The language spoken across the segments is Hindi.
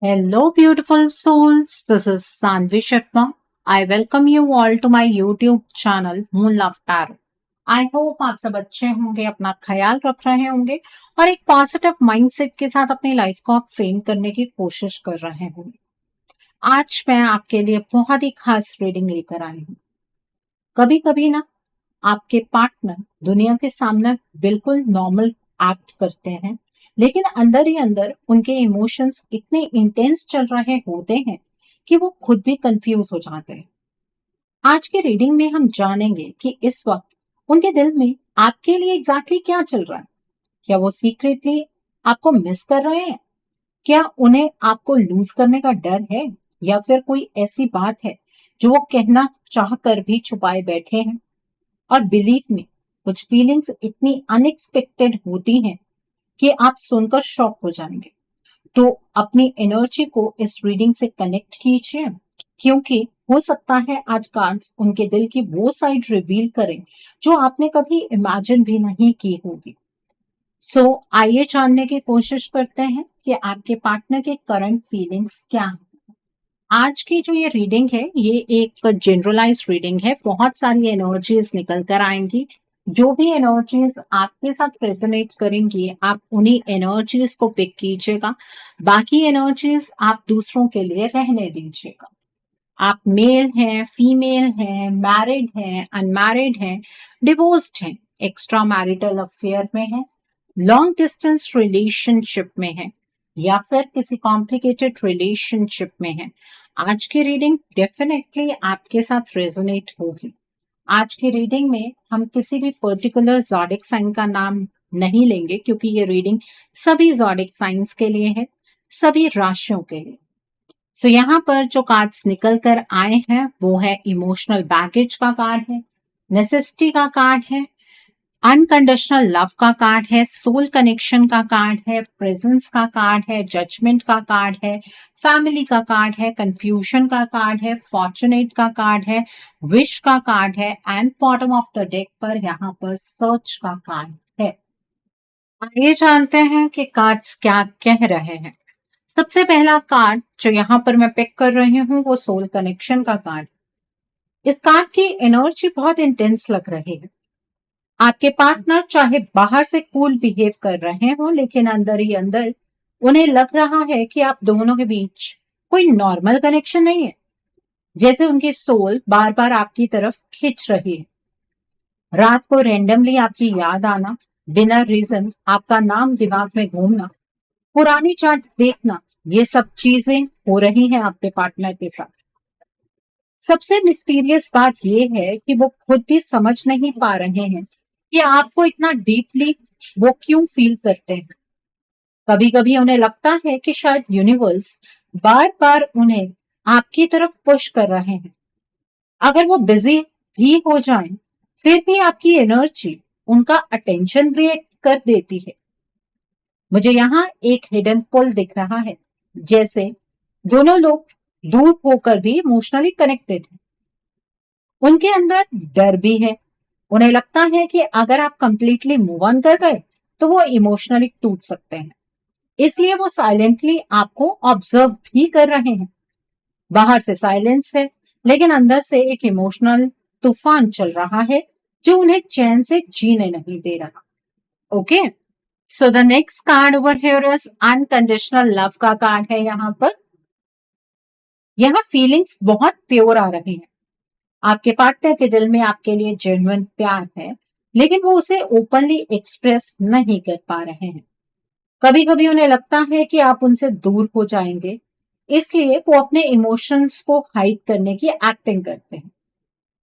Hello, beautiful souls. This is Sanvi Sharma. I welcome you all to my YouTube channel Moon Love Tarot. I hope आप सब अच्छे होंगे, अपना ख्याल रख रहे होंगे और एक पॉजिटिव माइंडसेट के साथ अपनी लाइफ को आप फ्रेम करने की कोशिश कर रहे होंगे। आज मैं आपके लिए बहुत ही खास रीडिंग लेकर आई हूँ। कभी कभी ना आपके पार्टनर दुनिया के सामने बिल्कुल नॉर्मल एक्ट करते हैं, लेकिन अंदर ही अंदर उनके इमोशंस इतने इंटेंस चल रहे होते हैं कि वो खुद भी कंफ्यूज हो जाते हैं। आज के रीडिंग में हम जानेंगे कि इस वक्त उनके दिल में आपके लिए एग्जैक्टली क्या चल रहा है। क्या वो सीक्रेटली आपको मिस कर रहे हैं? क्या उन्हें आपको लूज करने का डर है, या फिर कोई ऐसी बात है जो वो कहना चाह कर भी छुपाए बैठे हैं? और बिलीव में कुछ फीलिंग्स इतनी अनएक्सपेक्टेड होती हैं कि आप सुनकर शॉक हो जाएंगे। तो अपनी एनर्जी को इस रीडिंग से कनेक्ट कीजिए, क्योंकि हो सकता है आज कार्ड्स उनके दिल की वो साइड रिवील करें जो आपने कभी इमेजिन भी नहीं की होगी। आइए जानने की कोशिश करते हैं कि आपके पार्टनर के करंट फीलिंग्स क्या हैं। आज की जो ये रीडिंग है, ये एक जनरलाइज रीडिंग है। बहुत सारी एनर्जीज निकल कर आएंगी। जो भी एनर्जीज आपके साथ रेजोनेट करेंगी, आप उन्हीं एनर्जीज को पिक कीजिएगा। बाकी एनर्जीज आप दूसरों के लिए रहने दीजिएगा। आप मेल हैं, फीमेल हैं, मैरिड हैं, अनमैरिड हैं, डिवोर्स्ड हैं, एक्स्ट्रा मैरिटल अफेयर में हैं, लॉन्ग डिस्टेंस रिलेशनशिप में हैं, या फिर किसी कॉम्प्लिकेटेड रिलेशनशिप में हैं, आज की रीडिंग डेफिनेटली आपके साथ रेजोनेट होगी। आज की रीडिंग में हम किसी भी पर्टिकुलर ज़ोडिक साइन का नाम नहीं लेंगे, क्योंकि ये रीडिंग सभी ज़ोडिक साइंस के लिए है, सभी राशियों के लिए। यहाँ पर जो कार्ड्स निकल कर आए हैं वो है इमोशनल बैगेज का कार्ड है, नेसेसिटी का कार्ड है, अनकंडीशनल लव का कार्ड है, सोल कनेक्शन का कार्ड है, प्रेजेंस का कार्ड है, जजमेंट का कार्ड है, फैमिली का कार्ड है, कंफ्यूजन का कार्ड है, फॉर्चुनेट का कार्ड है, विश का कार्ड है, and bottom of the deck पर यहाँ पर सर्च का कार्ड है। आइए जानते हैं कि कार्ड्स क्या कह रहे हैं। सबसे पहला कार्ड जो यहाँ पर मैं पिक कर रही हूँ वो सोल कनेक्शन का कार्ड। इस कार्ड की एनर्जी बहुत इंटेंस लग रही है। आपके पार्टनर चाहे बाहर से कूल बिहेव कर रहे हो, लेकिन अंदर ही अंदर उन्हें लग रहा है कि आप दोनों के बीच कोई नॉर्मल कनेक्शन नहीं है। जैसे उनकी सोल बार बार आपकी तरफ खिंच रही है। रात को रैंडमली आपकी याद आना, बिना रीजन आपका नाम दिमाग में घूमना, पुरानी चार्ट देखना, ये सब चीजें हो रही हैं आपके पार्टनर के साथ। सबसे मिस्टीरियस बात यह है कि वो खुद भी समझ नहीं पा रहे हैं कि आपको इतना डीपली वो क्यों फील करते हैं। कभी कभी उन्हें लगता है कि शायद यूनिवर्स बार बार उन्हें आपकी तरफ पुश कर रहे हैं। अगर वो बिजी भी हो जाएं, फिर भी आपकी एनर्जी उनका अटेंशन रिएक्ट कर देती है। मुझे यहाँ एक हिडन पुल दिख रहा है, जैसे दोनों लोग दूर होकर भी इमोशनली कनेक्टेड हैं। उनके अंदर डर भी है। उन्हें लगता है कि अगर आप कंप्लीटली मूव ऑन कर गए तो वो इमोशनली टूट सकते हैं, इसलिए वो साइलेंटली आपको ऑब्जर्व भी कर रहे हैं। बाहर से साइलेंस है, लेकिन अंदर से एक इमोशनल तूफान चल रहा है जो उन्हें चैन से जीने नहीं दे रहा। Okay, so the next card over here is unconditional love का कार्ड है। यहाँ पर यहाँ फीलिंग्स बहुत प्योर आ रही हैं। आपके पार्टनर के दिल में आपके लिए जेन्युइन प्यार है, लेकिन वो उसे ओपनली एक्सप्रेस नहीं कर पा रहे हैं। कभी कभी उन्हें लगता है कि आप उनसे दूर हो जाएंगे, इसलिए वो अपने इमोशंस को हाइड करने की एक्टिंग करते हैं।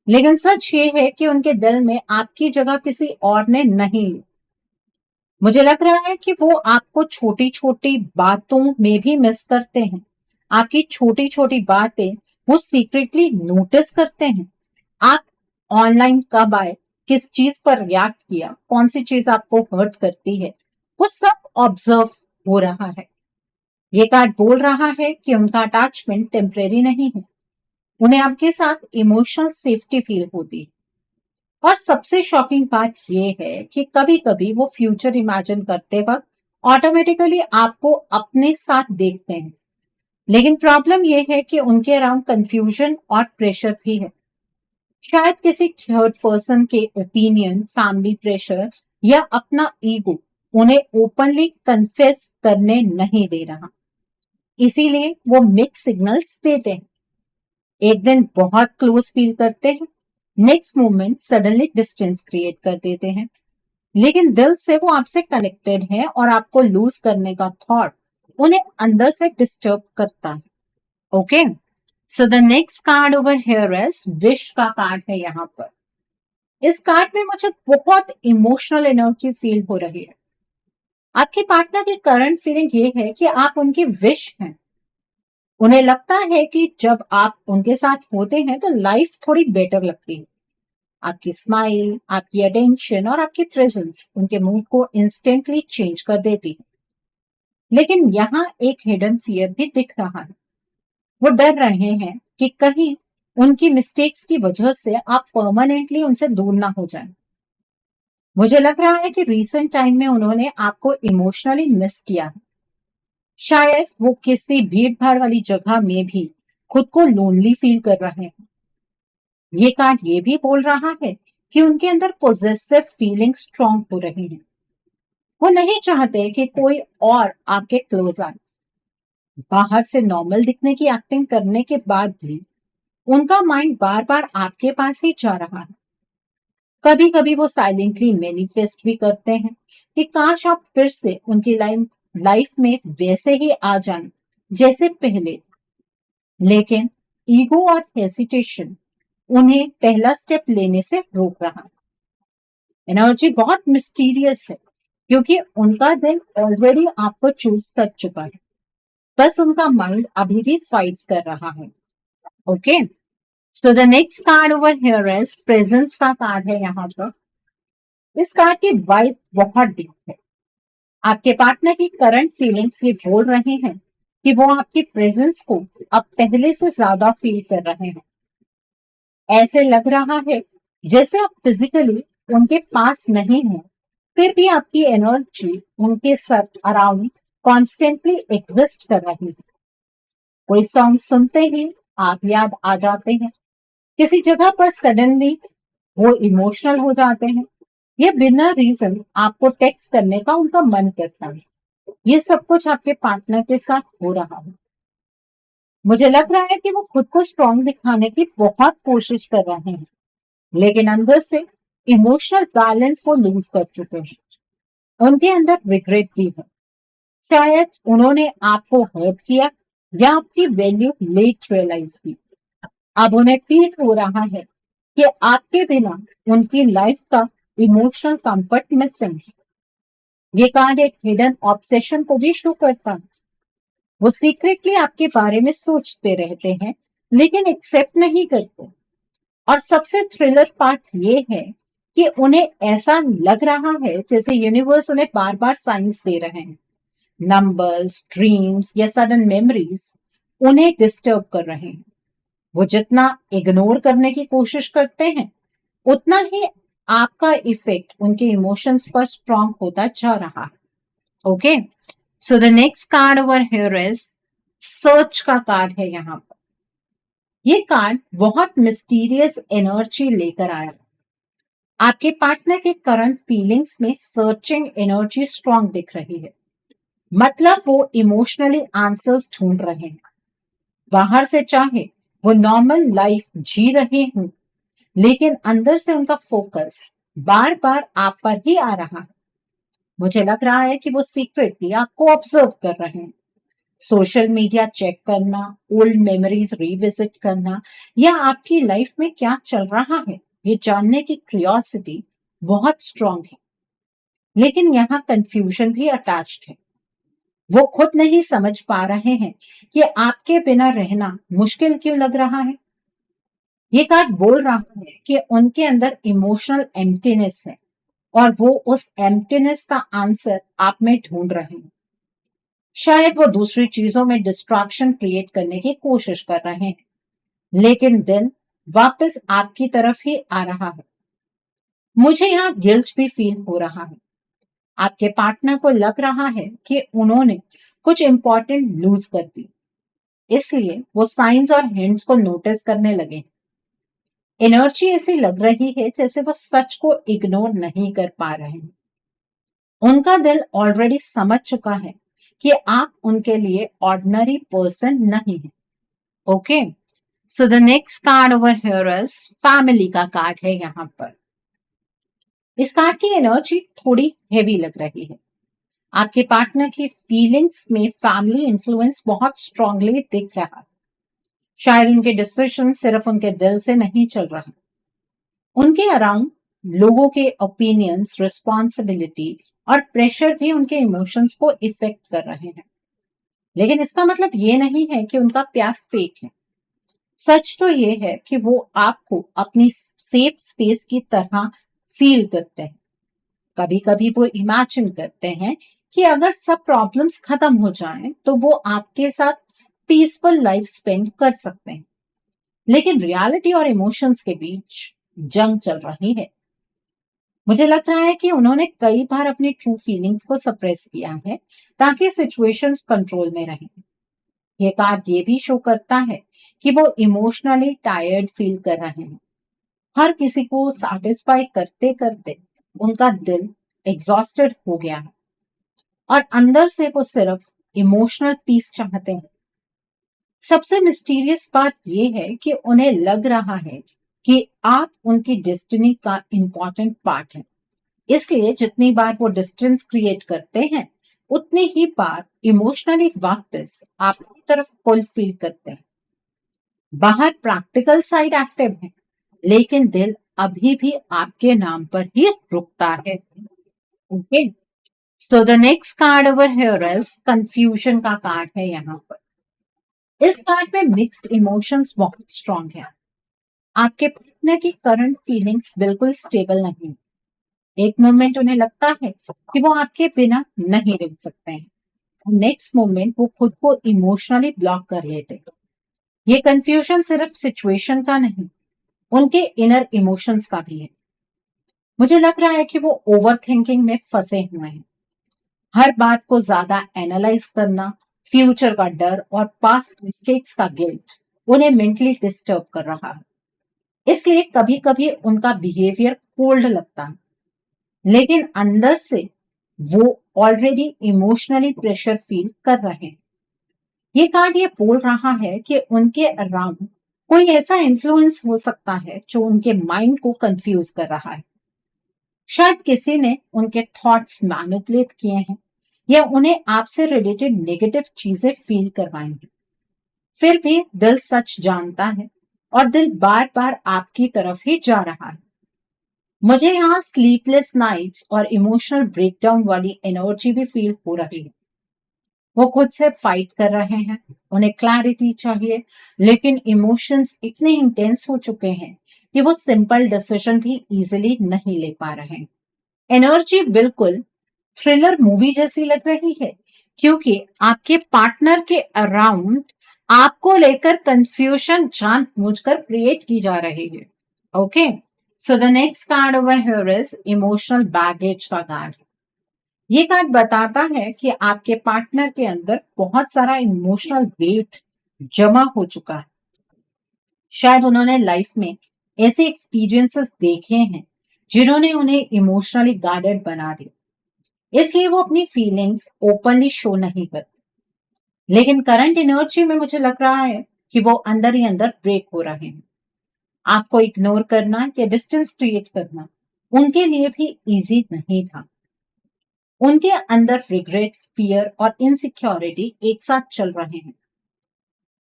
लेकिन सच ये है कि उनके दिल में आपकी जगह किसी और ने नहीं ली। मुझे लग रहा है कि वो आपको छोटी छोटी बातों में भी मिस करते हैं। आपकी छोटी छोटी बातें वो सीक्रेटली नोटिस करते हैं। आप ऑनलाइन कब आए, किस चीज पर रिएक्ट किया, कौन सी चीज आपको हर्ट करती है, वो सब ऑब्जर्व हो रहा है। ये कार्ड बोल रहा है कि उनका अटैचमेंट टेम्परेरी नहीं है। उन्हें आपके साथ इमोशनल सेफ्टी फील होती है। और सबसे शॉकिंग बात यह है कि कभी कभी वो फ्यूचर इमेजिन करते वक्त ऑटोमेटिकली आपको अपने साथ देखते हैं। लेकिन प्रॉब्लम ये है कि उनके अराउंड कंफ्यूजन और प्रेशर भी है। शायद किसी थर्ड पर्सन के ओपिनियन, फैमिली प्रेशर या अपना ईगो उन्हें ओपनली कन्फेस करने नहीं दे रहा, इसीलिए वो मिक्स सिग्नल्स देते हैं। एक दिन बहुत क्लोज फील करते हैं, next moment suddenly distance create कर देते हैं। लेकिन दिल से वो आपसे कनेक्टेड है और आपको लूज करने का थॉट उन्हें अंदर से डिस्टर्ब करता है। Okay, so the next card over here is wish का कार्ड है यहाँ पर। इस कार्ड में मुझे बहुत इमोशनल एनर्जी फील हो रही है। आपके पार्टनर की करंट फीलिंग ये है कि आप उनकी विश हैं। उन्हें लगता है कि जब आप उनके साथ होते हैं तो लाइफ थोड़ी बेटर लगती है। आपकी स्माइल, आपकी अटेंशन और आपकी प्रेजेंस उनके मूड को इंस्टेंटली चेंज कर देती है। लेकिन यहाँ एक हिडन फियर भी दिख रहा है। वो डर रहे हैं कि कहीं उनकी मिस्टेक्स की वजह से आप परमानेंटली उनसे दूर ना हो जाएं। मुझे लग रहा है कि रीसेंट टाइम में उन्होंने आपको इमोशनली मिस किया है। शायद वो किसी भीड़ भाड़ वाली जगह में भी खुद को लोनली फील कर रहे हैं। ये कार्ड ये भी बोल रहा है कि उनके अंदर पोजेसिव फीलिंग स्ट्रांग हो रही है। वो नहीं चाहते कि कोई और आपके क्लोज आए। बाहर से नॉर्मल दिखने की एक्टिंग करने के बाद भी उनका माइंड बार बार आपके पास ही जा रहा है। कभी कभी वो साइलेंटली मैनिफेस्ट भी करते हैं कि काश आप फिर से उनकी लाइफ में वैसे ही आ जाएं जैसे पहले। लेकिन ईगो और हेसिटेशन उन्हें पहला स्टेप लेने से रोक रहा है। एनर्जी बहुत मिस्टीरियस है क्योंकि उनका दिल ऑलरेडी आपको चूज कर चुका है। बस उनका माइंड अभी भी फाइट कर रहा है। Okay, so the next card over here is presence का कार्ड है यहाँ पर। इस कार्ड की वाइब बहुत डीप है। आपके पार्टनर की करंट फीलिंग्स ये बोल रहे हैं कि वो आपकी प्रेजेंस को अब पहले से ज्यादा फील कर रहे हैं। ऐसे लग रहा है जैसे आप फिजिकली उनके पास नहीं हैं, फिर भी आपकी एनर्जी उनके साथ अराउंड कॉन्स्टेंटली एग्जिस्ट कर रही है। कोई सॉन्ग सुनते ही आप याद आ जाते हैं, किसी जगह पर सडनली वो इमोशनल हो जाते हैं, ये बिना रीजन आपको टेक्स्ट करने का उनका मन करता है। ये सब कुछ आपके पार्टनर के साथ हो रहा है। मुझे लग रहा है कि वो खुद को स्ट्रांग दिखाने की बहुत कोशिश कर रहे हैं, लेकिन अंदर से इमोशनल बैलेंस वो लूज कर चुके हैं। उनके अंदर रिग्रेट भी है। शायद उन्होंने आपको हर्ट किया या आपकी वैल्यू लेट रियलाइज की। अब उन्हें फील हो रहा है कि आपके बिना उनकी लाइफ का इमोशनल कंफर्ट मिसिंग। ये कार्ड एक हिडन ऑब्सेशन को भी शो करता है। वो सीक्रेटली आपके बारे में सोचते रहते हैं लेकिन एक्सेप्ट नहीं करते। और सबसे थ्रिलर पार्ट ये है कि उन्हें ऐसा लग रहा है जैसे यूनिवर्स उन्हें बार बार साइंस दे रहे हैं। नंबर्स, ड्रीम्स या सडन मेमोरीज उन्हें डिस्टर्ब कर रहे हैं। वो जितना इग्नोर करने की कोशिश करते हैं उतना ही आपका इफेक्ट उनके इमोशंस पर स्ट्रांग होता जा रहा है। Okay, so the next card over here is search का कार्ड है यहाँ पर। ये कार्ड बहुत मिस्टीरियस एनर्जी लेकर आया। आपके पार्टनर के करंट फीलिंग्स में सर्चिंग एनर्जी स्ट्रांग दिख रही है। मतलब वो इमोशनली आंसर्स ढूंढ रहे हैं। बाहर से चाहे वो नॉर्मल लाइफ जी रहे हों, लेकिन अंदर से उनका फोकस बार बार आप पर ही आ रहा है। मुझे लग रहा है कि वो सीक्रेटली आपको ऑब्जर्व कर रहे हैं। सोशल मीडिया चेक करना, ओल्ड मेमोरीज रिविजिट करना या आपकी लाइफ में क्या चल रहा है ये जानने की क्यूरियोसिटी बहुत स्ट्रांग है। लेकिन यहाँ कंफ्यूजन भी अटैच्ड है। वो खुद नहीं समझ पा रहे हैं कि आपके बिना रहना मुश्किल क्यों लग रहा है। ये कार्ड बोल रहा है कि उनके अंदर इमोशनल एम्प्टीनेस है और वो उस एम्प्टीनेस का आंसर आप में ढूंढ रहे हैं। शायद वो दूसरी चीजों में डिस्ट्रैक्शन क्रिएट करने की कोशिश कर रहे हैं, लेकिन दिल वापस आपकी तरफ ही आ रहा है। मुझे यहाँ गिल्ट भी फील हो रहा है। आपके पार्टनर को लग रहा है कि उन्होंने कुछ इंपॉर्टेंट लूज कर दी। इसलिए वो साइंस और हिंट्स को नोटिस करने लगे। एनर्जी ऐसी लग रही है जैसे वो सच को इग्नोर नहीं कर पा रहे हैं। उनका दिल ऑलरेडी समझ चुका है कि आप उनके लिए ऑर्डिनरी पर्सन नहीं है। Okay, so the next card over here is family का कार्ड है यहाँ पर। इस कार्ड की एनर्जी थोड़ी हेवी लग रही है। आपके पार्टनर की फीलिंग्स में फैमिली इन्फ्लुएंस बहुत स्ट्रांगली दिख रहा है। शायद उनके डिसीजन सिर्फ उनके दिल से नहीं चल रहा, उनके अराउंड लोगों के ओपिनियंस, रिस्पॉन्सिबिलिटी और प्रेशर भी उनके इमोशंस को इफेक्ट कर रहे हैं। लेकिन इसका मतलब ये नहीं है कि उनका प्यार फेक है। सच तो ये है कि वो आपको अपनी सेफ स्पेस की तरह फील करते हैं। कभी कभी वो इमेजिन करते हैं कि अगर सब प्रॉब्लम्स खत्म हो जाएं तो वो आपके साथ पीसफुल लाइफ स्पेंड कर सकते हैं। लेकिन रियलिटी और इमोशंस के बीच जंग चल रही है। मुझे लग रहा है कि उन्होंने कई बार अपनी ट्रू फीलिंग्स को सप्रेस किया है ताकि सिचुएशंस कंट्रोल में रहें। ये कार्ड ये भी शो करता है कि वो इमोशनली टायर्ड फील कर रहे हैं। हर किसी को सैटिस्फाई करते करते उनका दिल एग्जॉस्टेड हो गया है और अंदर से वो सिर्फ इमोशनल पीस चाहते हैं। सबसे मिस्टीरियस बात ये है कि उन्हें लग रहा है कि आप उनकी डेस्टिनी का इम्पोर्टेंट पार्ट है। इसलिए जितनी बार वो डिस्टेंस क्रिएट करते हैं उतनी ही बार इमोशनली वापस आपकी तरफ पुल फील करते हैं। बाहर प्रैक्टिकल साइड एक्टिव है, लेकिन दिल अभी भी आपके नाम पर ही रुकता है। Okay, so the next card over here is confusion का कार्ड है यहाँ पर। इस कार्ड में मिक्स्ड इमोशंस बहुत स्ट्रांग है। आपके पार्टनर की करंट फीलिंग्स बिल्कुल स्टेबल नहीं। एक मोमेंट उन्हें लगता है कि वो आपके बिना नहीं रह सकते हैं, नेक्स्ट मोमेंट वो खुद को इमोशनली ब्लॉक कर लेते हैं। ये कंफ्यूजन सिर्फ सिचुएशन का नहीं, उनके इनर इमोशंस का भी है। मुझे लग रहा है कि वो ओवर थिंकिंग में फंसे हुए हैं। हर बात को ज्यादा एनालाइज करना, फ्यूचर का डर और पास्ट मिस्टेक्स का गिल्ट उन्हें मेंटली डिस्टर्ब कर रहा है। इसलिए कभी कभी उनका बिहेवियर कोल्ड लगता है, लेकिन अंदर से वो ऑलरेडी इमोशनली प्रेशर फील कर रहे हैं। ये कार्ड ये बोल रहा है कि उनके अराउंड कोई ऐसा इन्फ्लुएंस हो सकता है जो उनके माइंड को कंफ्यूज कर रहा है। शायद किसी ने उनके थॉट्स मैनिपुलेट किए हैं या उन्हें आपसे रिलेटेड नेगेटिव चीजें फील करवाई हैं। फिर भी दिल सच जानता है और दिल बार बार आपकी तरफ ही जा रहा है। मुझे यहाँ स्लीपलेस नाइट्स और इमोशनल ब्रेकडाउन वाली एनर्जी भी फील हो रही है। वो खुद से फाइट कर रहे हैं, उन्हें क्लैरिटी चाहिए, लेकिन इमोशंस इतने इंटेंस हो चुके हैं कि वो सिंपल डिसीजन भी इजीली नहीं ले पा रहे हैं। एनर्जी बिल्कुल थ्रिलर मूवी जैसी लग रही है, क्योंकि आपके पार्टनर के अराउंड आपको लेकर कंफ्यूजन जानबूझकर क्रिएट की जा रही है। Okay, so the next card over here is emotional baggage का कार्ड। ये कार्ड बताता है कि आपके पार्टनर के अंदर बहुत सारा इमोशनल वेट जमा हो चुका है। शायद उन्होंने लाइफ में ऐसे एक्सपीरियंसेस देखे हैं जिन्होंने उन्हें इमोशनली गार्डेड बना दिया, इसलिए वो अपनी फीलिंग्स ओपनली शो नहीं करते। लेकिन करंट एनर्जी में मुझे लग रहा है कि वो अंदर ही अंदर ब्रेक हो रहे हैं। आपको इग्नोर करना या डिस्टेंस क्रिएट करना उनके लिए भी इजी नहीं था। उनके अंदर रिग्रेट, फियर और इनसिक्योरिटी एक साथ चल रहे हैं।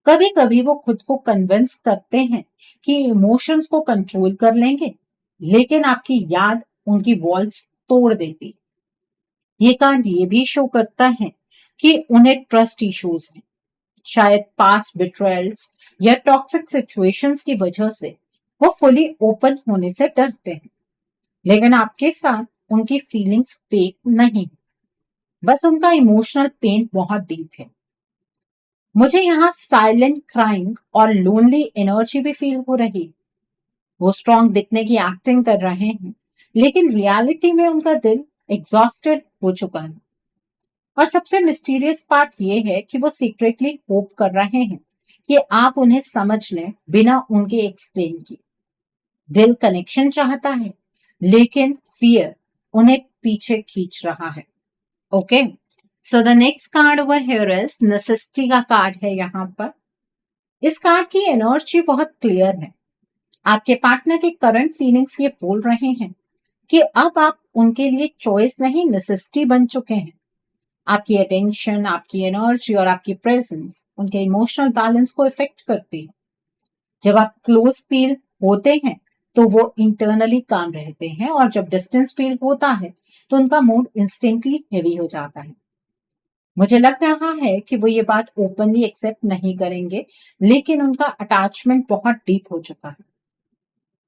कभी कभी वो खुद को कन्विंस करते हैं कि इमोशंस को कंट्रोल कर लेंगे, लेकिन आपकी याद उनकी वॉल्स तोड़ देती। ये कार्ड ये भी शो करता है कि उन्हें ट्रस्ट इश्यूज हैं। शायद पास्ट बिट्रेयल्स या टॉक्सिक सिचुएशंस की वजह से वो फुली ओपन होने से डरते हैं। लेकिन आपके साथ उनकी फीलिंग्स फेक नहीं, बस उनका इमोशनल पेन बहुत डीप है। मुझे यहाँ साइलेंट क्राइंग और लोनली एनर्जी भी फील हो रही। वो स्ट्रांग दिखने की एक्टिंग कर रहे हैं, लेकिन रियलिटी में उनका दिल एग्जॉस्टेड हो चुका है। और सबसे मिस्टीरियस पार्ट ये है कि वो सीक्रेटली होप कर रहे हैं कि आप उन्हें समझ लें बिना उनके एक्सप्लेन किए। दिल कनेक्शन चाहता है, लेकिन फियर उन्हें पीछे खींच रहा है। Okay, so the next card over here is necessity का कार्ड है यहाँ पर। इस कार्ड की एनर्जी बहुत क्लियर है। आपके पार्टनर के करंट फीलिंग्स ये बोल रहे हैं कि अब आप उनके लिए चॉइस नहीं, नेसेसिटी बन चुके हैं। आपकी अटेंशन, आपकी एनर्जी और आपकी प्रेजेंस उनके इमोशनल बैलेंस को इफेक्ट करती है। जब आप क्लोज फील होते हैं तो वो इंटरनली काम रहते हैं, और जब डिस्टेंस फील होता है तो उनका मूड इंस्टेंटली हेवी हो जाता है। मुझे लग रहा है कि वो ये बात ओपनली एक्सेप्ट नहीं करेंगे, लेकिन उनका अटैचमेंट बहुत डीप हो चुका है।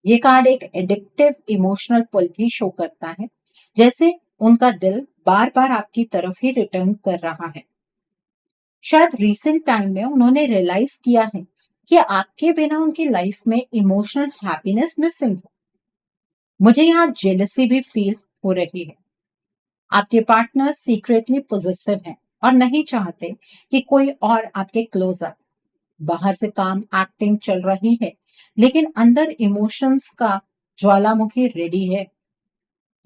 ये कार्ड एक एडिक्टिव इमोशनल पुल भी शो करता है, जैसे उनका दिल बार बार आपकी तरफ ही रिटर्न कर रहा है। शायद रीसेंट टाइम में उन्होंने रियलाइज किया है कि आपके बिना उनकी लाइफ में इमोशनल हैप्पीनेस मिसिंग है। मुझे यहाँ जेलसी भी फील हो रही है। आपके पार्टनर सीक्रेटली पॉजिटिव हैं और नहीं चाहते कि कोई और आपके क्लोज आए। बाहर से काम एक्टिंग चल रही है, लेकिन अंदर इमोशंस का ज्वालामुखी रेडी है।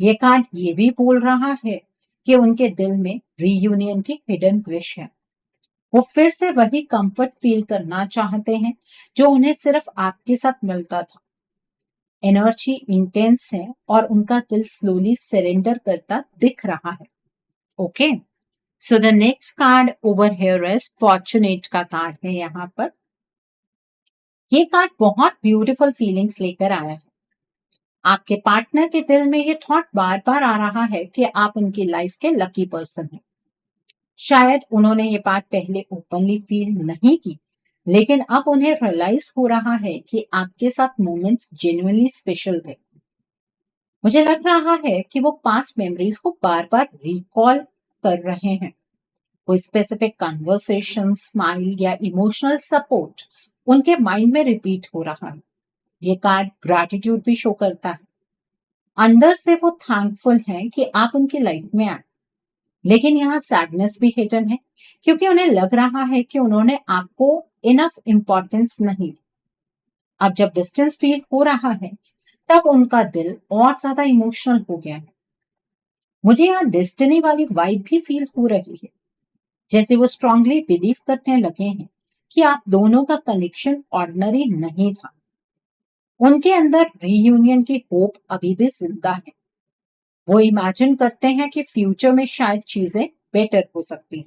ये कार्ड ये भी बोल रहा है कि उनके दिल में रीयूनियन की हिडन विश है। वो फिर से वही कंफर्ट फील करना चाहते हैं जो उन्हें सिर्फ आपके साथ मिलता था। एनर्जी इंटेंस है और उनका दिल स्लोली सरेंडर करता दिख रहा है। Okay, so the next card over here is fortunate का कार्ड है यहाँ पर। ये कार्ड बहुत ब्यूटीफुल फीलिंग्स लेकर आया है। आपके पार्टनर के दिल में ये थॉट बार बार आ रहा है कि आप उनकी लाइफ के लकी पर्सन हैं। शायद उन्होंने ये बात पहले ओपनली फील नहीं की, लेकिन अब उन्हें रियलाइज हो रहा है कि आपके साथ मोमेंट्स जेन्युइनली स्पेशल थे। मुझे लग रहा है कि वो पास्ट मेमोरीज को बार बार रिकॉल कर रहे हैं। कोई स्पेसिफिक कन्वर्सेशन, स्माइल या इमोशनल सपोर्ट उनके माइंड में रिपीट हो रहा है। ये कार्ड ग्रैटिट्यूड भी शो करता है। अंदर से वो थैंकफुल हैं कि आप उनकी लाइफ में आए, लेकिन यहाँ सैडनेस भी हिडन है, क्योंकि उन्हें लग रहा है कि उन्होंने आपको इनफ इम्पोर्टेंस नहीं दी। अब जब डिस्टेंस फील हो रहा है, तब उनका दिल और ज्यादा इमोशनल हो गया है। मुझे यहाँ डेस्टिनी वाली वाइब भी फील हो रही है, जैसे वो स्ट्रांगली बिलीव करने लगे हैं कि आप दोनों का कनेक्शन ऑर्डिनरी नहीं था। उनके अंदर रीयूनियन की होप अभी भी जिंदा है। वो इमेजिन करते हैं कि फ्यूचर में शायद चीजें बेटर हो सकती हैं।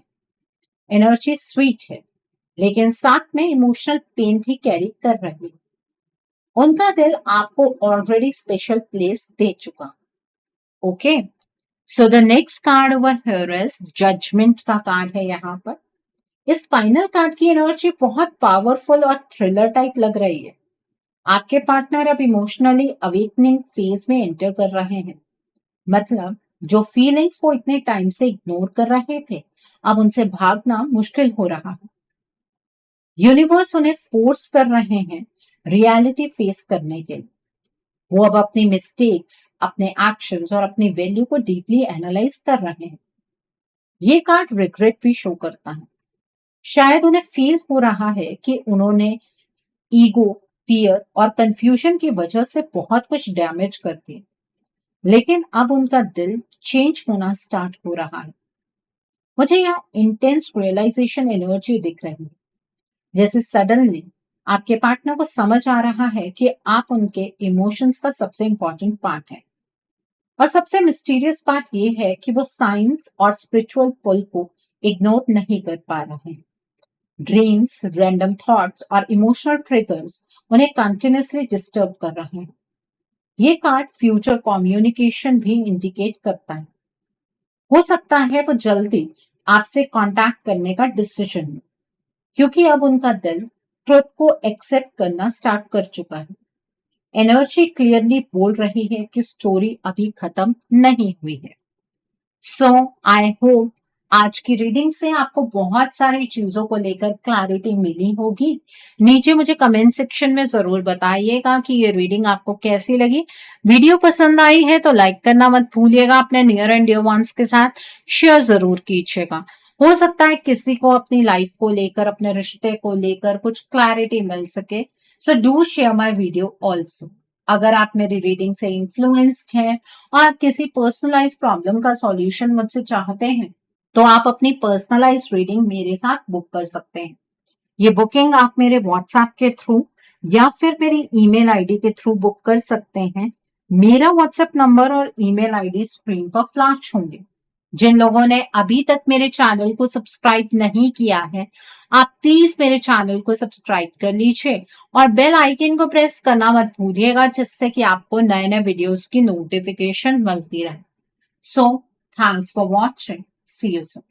एनर्जी स्वीट है, लेकिन साथ में इमोशनल पेन भी कैरी कर रही है। उनका दिल आपको ऑलरेडी स्पेशल प्लेस दे चुका। Okay, so the next card over here is judgement का कार्ड है यहाँ पर। इस फाइनल कार्ड की एनर्जी बहुत पावरफुल और थ्रिलर टाइप लग रही है। आपके पार्टनर अब इमोशनली अवेकनिंग फेज में एंटर कर रहे हैं। मतलब जो फीलिंग्स वो इतने टाइम से इग्नोर कर रहे थे, अब उनसे भागना मुश्किल हो रहा है। यूनिवर्स उन्हें फोर्स कर रहे हैं रियलिटी फेस करने के लिए। वो अब अपनी मिस्टेक्स, अपने एक्शंस और अपनी वैल्यू को डीपली एनालाइज कर रहे हैं। ये कार्ड रिग्रेट भी शो करता है। शायद उन्हें फील हो रहा है कि उन्होंने ईगो, फियर और कंफ्यूजन की वजह से बहुत कुछ डैमेज कर दिया, लेकिन अब उनका दिल चेंज होना स्टार्ट हो रहा है। मुझे यहाँ इंटेंस रियलाइजेशन एनर्जी दिख रही है, जैसे सडनली आपके पार्टनर को समझ आ रहा है कि आप उनके इमोशंस का सबसे इंपॉर्टेंट पार्ट है। और सबसे मिस्टीरियस बात यह है कि वो साइंस और स्पिरिचुअल पुल को इग्नोर नहीं कर पा रहे हैं। ड्रीम्स, रैंडम थॉट्स और इमोशनल ट्रिगर्स उन्हें कंटिन्यूसली डिस्टर्ब कर रहे हैं। ये कार्ड फ्यूचर कम्युनिकेशन भी इंडिकेट करता है। हो सकता है वो जल्दी आपसे कांटेक्ट करने का डिसीजन ले, क्योंकि अब उनका दिल ट्रुथ को एक्सेप्ट करना स्टार्ट कर चुका है। एनर्जी क्लियरली बोल रही है कि स्टोरी अभी खत्म नहीं हुई है। सो आई होप आज की रीडिंग से आपको बहुत सारी चीजों को लेकर क्लैरिटी मिली होगी। नीचे मुझे कमेंट सेक्शन में जरूर बताइएगा कि ये रीडिंग आपको कैसी लगी। वीडियो पसंद आई है तो लाइक करना मत भूलिएगा। अपने नियर एंड डियर वंस के साथ शेयर जरूर कीजिएगा। हो सकता है किसी को अपनी लाइफ को लेकर, अपने रिश्ते को लेकर कुछ क्लैरिटी मिल सके। So do share my video also. अगर आप मेरी रीडिंग से इन्फ्लुएंस्ड हैं और आप किसी पर्सनलाइज प्रॉब्लम का सॉल्यूशन मुझसे चाहते हैं, तो आप अपनी पर्सनलाइज रीडिंग मेरे साथ बुक कर सकते हैं। ये बुकिंग आप मेरे व्हाट्सएप के थ्रू या फिर मेरी ईमेल आईडी के थ्रू बुक कर सकते हैं। मेरा व्हाट्सएप नंबर और ईमेल आईडी स्क्रीन पर फ्लैश होंगे। जिन लोगों ने अभी तक मेरे चैनल को सब्सक्राइब नहीं किया है, आप प्लीज मेरे चैनल को सब्सक्राइब कर लीजिए और बेल आइकन को प्रेस करना मत भूलिएगा, जिससे कि आपको नए नए वीडियोस की नोटिफिकेशन मिलती रहे। So thanks for watching, see you soon.